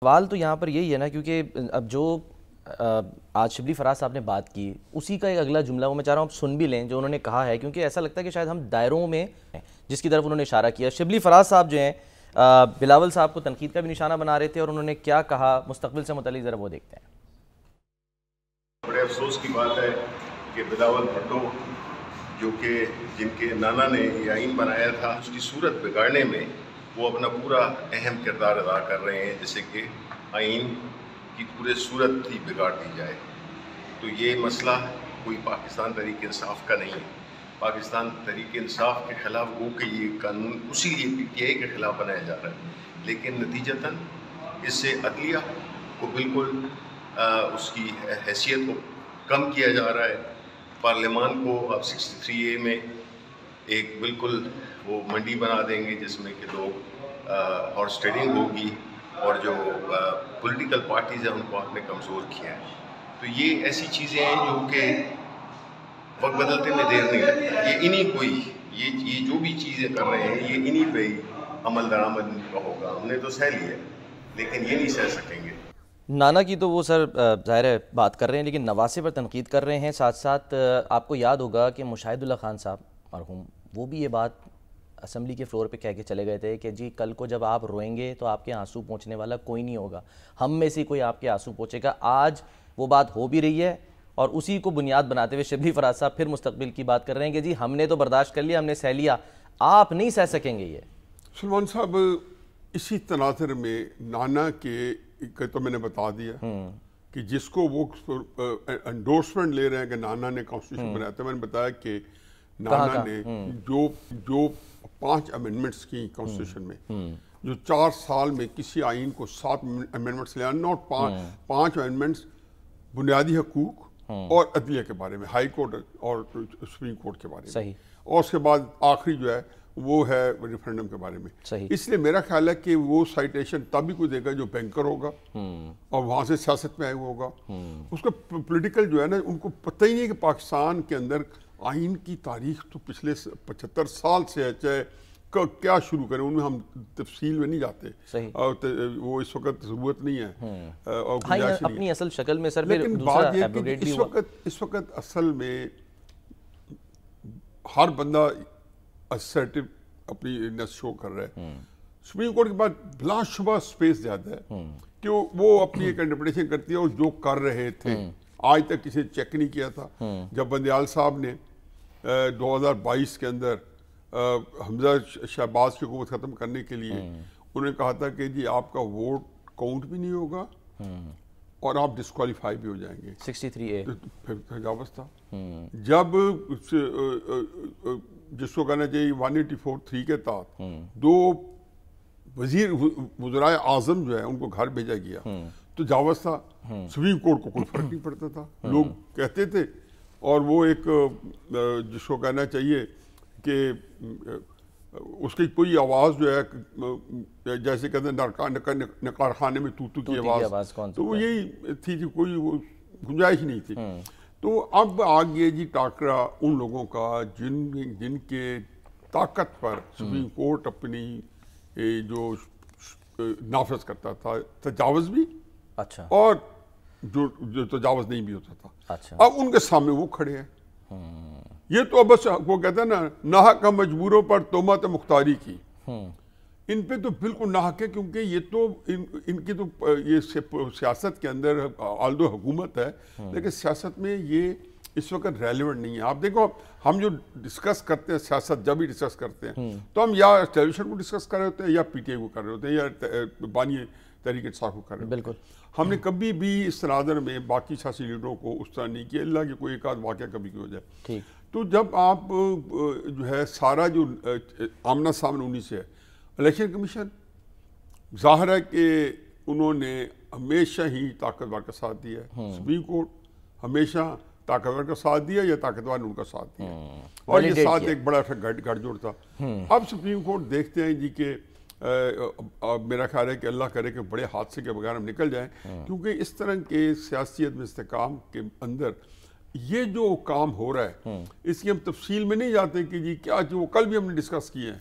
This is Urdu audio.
سوال تو یہاں پر یہی ہے نا، کیونکہ اب جو آج شبلی فراز صاحب نے بات کی، اسی کا ایک اگلا جملہ وہ میں چاہ رہا ہوں آپ سن بھی لیں جو انہوں نے کہا ہے، کیونکہ ایسا لگتا ہے کہ شاید ہم دائروں میں جس کی طرف انہوں نے اشارہ کیا. شبلی فراز صاحب جو ہیں بلاول صاحب کو تنقید کا بھی نشانہ بنا رہے تھے، اور انہوں نے کیا کہا مستقبل سے متعلق ذرا وہ دیکھتے ہیں. بڑے افسوس کی بات ہے کہ بلاول بھٹو جو کہ جن کے نانا نے یہ آئین بنایا تھا، اس کی صورت بگاڑنے میں وہ اپنا پورا اہم کردار ادا کر رہے ہیں، جیسے کہ آئین کی پورے صورت ہی بگاڑ دی جائے. تو یہ مسئلہ کوئی پاکستان تحریک انصاف کا نہیں ہے. پاکستان تحریک انصاف کے خلاف وہ کہ یہ قانون اسی لیے پی ٹی آئی کے خلاف بنایا جا رہا ہے، لیکن نتیجتاً اس سے عدلیہ کو بالکل اس کی حیثیت کو کم کیا جا رہا ہے. پارلیمان کو اب 63A میں ایک بالکل وہ منڈی بنا دیں گے جس میں کہ لوگ ہارس ٹریڈنگ ہوگی، اور جو پولیٹیکل پارٹیز ہیں ان کو آپ نے کمزور کیا ہے. تو یہ ایسی چیزیں ہیں جو کہ وقت بدلتے میں دیر نہیں لگتا. یہ انہی کوئی یہ جو بھی چیزیں کر رہے ہیں یہ انہی پہ عمل درآمد کا ہوگا. ہم نے تو سہ لیا لیکن یہ نہیں سہ سکیں گے. نانا کی تو وہ سر ظاہر ہے بات کر رہے ہیں، لیکن نواسے پر تنقید کر رہے ہیں. ساتھ ساتھ آپ کو یاد ہوگا کہ مشاہد اللہ خان صاحب مرحوم وہ بھی یہ بات اسمبلی کے فلور پہ کہہ کے چلے گئے تھے کہ جی کل کو جب آپ روئیں گے تو آپ کے آنسو پوچھنے والا کوئی نہیں ہوگا، ہم میں سے کوئی آپ کے آنسو پوچھے گا. آج وہ بات ہو بھی رہی ہے، اور اسی کو بنیاد بناتے ہوئے شبلی فراز صاحب پھر مستقبل کی بات کر رہے ہیں کہ جی ہم نے تو برداشت کر لیا، ہم نے سہ لیا، آپ نہیں سہ سکیں گے. یہ سلمان صاحب اسی تناظر میں نانا کے تو میں نے بتا دیا کہ جس کو وہ انڈورسمنٹ لے رہے ہیں کہ نانا نے کانسٹیٹیوشن بنایا تھا. میں نے بتایا کہ نانا نے جو 5 امینڈمنٹس کی کانسٹیٹیوشن میں، جو 4 سال میں کسی آئین کو 7 امینڈمنٹس لے آنا، نوٹ 5 امینڈمنٹس بنیادی حقوق اور عدلیہ کے بارے میں، ہائی کورٹ اور سپریم کورٹ کے بارے میں، اور اس کے بعد آخری جو ہے وہ ہے ریفرنڈم کے بارے میں. اس لیے میرا خیال ہے کہ وہ سائٹیشن تب ہی کوئی دے گا جو بینکر ہوگا اور وہاں سے سیاست میں آئے ہوا ہوگا. اس کا پولیٹیکل جو ہے نا، ان کو پتہ ہی نہیں کہ پاکستان کے اندر آئین کی تاریخ تو پچھلے 75 سال سے ہے. چاہے کیا شروع کریں، ان میں ہم تفصیل میں نہیں جاتے، وہ اس وقت ضرورت نہیں ہے اور گنجائش نہیں اپنی اصل شکل میں. سر لیکن بات یہ کہ اس وقت اصل میں ہر بندہ اسرٹیو اپنی نس شو کر رہا ہے. سپریم کورٹ کے بعد بلا شبہ سپیس زیادہ ہے کہ وہ اپنی ایک انٹرپریٹیشن کرتی ہے، اور جو کر رہے تھے آج تک کسی چیک نہیں کیا تھا. جب بندیال صاحب نے 2022 کے اندر حمزہ شہباز کی حکومت ختم کرنے کے لیے انہوں نے کہا تھا کہ جی آپ کا ووٹ کاؤنٹ بھی نہیں ہوگا اور آپ ڈسکوالیفائی بھی ہو جائیں گے. 63A پھر تجاوز تھا. جب جس کو کہنا چاہیے 184(3) کے تحت 2 وزرائے اعظم جو ہے ان کو گھر بھیجا گیا تو تجاوز تھا. سپریم کورٹ کو کوئی فرق نہیں پڑتا تھا، لوگ کہتے تھے. اور وہ ایک جس کو کہنا چاہیے کہ اس کی کوئی آواز جو ہے جیسے کہتے ہیں نقار خانے میں توتو کی آواز، تو وہ یہی تھی کہ کوئی وہ گنجائش نہیں تھی. تو اب آگے جی ٹاکرا ان لوگوں کا جن کے طاقت پر سپریم کورٹ اپنی جو نافذ کرتا تھا تجاوز بھی، اور جو تجاوز نہیں بھی ہوتا تھا. اب ان کے سامنے وہ کھڑے ہیں. یہ تو بس وہ کہتے ہیں نا ناحق مجبوروں پر تہمت مختاری کی. ان پہ تو بالکل ناحق ہے، کیونکہ یہ تو ان کی تو یہ سیاست کے اندر آلدو حکومت ہے، لیکن سیاست میں یہ اس وقت ریلیونٹ نہیں ہے. آپ دیکھو ہم جو ڈسکس کرتے ہیں سیاست، جب بھی ڈسکس کرتے ہیں تو ہم یا ٹیلی ویژن کو ڈسکس کر رہے ہوتے ہیں، یا پی ٹی آئی کو کر رہے ہوتے ہیں، یا بانی تحریک انصاف کو کر رہے ہوتے ہیں. ہم نے کبھی بھی اس تناظر میں باقی سیاسی لیڈروں کو اس طرح نہیں کیا، اللہ کہ کوئی ایک آدھ واقعہ کبھی کی ہو جائے. تو جب آپ جو ہے سارا جو آمنا سامنے انہی سے ہے. الیکشن کمیشن ظاہر ہے کہ انہوں نے ہمیشہ ہی طاقتور کا ساتھ دیا ہے. سپریم کورٹ ہمیشہ طاقتور کا ساتھ دیا یا طاقتور نے ان کا ساتھ دیا، اور یہ ساتھ ایک بڑا گھڑ جوڑ تھا. اب سپریم کورٹ دیکھتے ہیں جی کہ میرا خیال ہے کہ اللہ کرے کہ بڑے حادثے کے بغیر ہم نکل جائیں، کیونکہ اس طرح کے سیاسی عدم استحکام کے اندر یہ جو کام ہو رہا ہے اس کی ہم تفصیل میں نہیں جاتے کہ جی کیا جو کل بھی ہم نے ڈسکس کیے ہیں.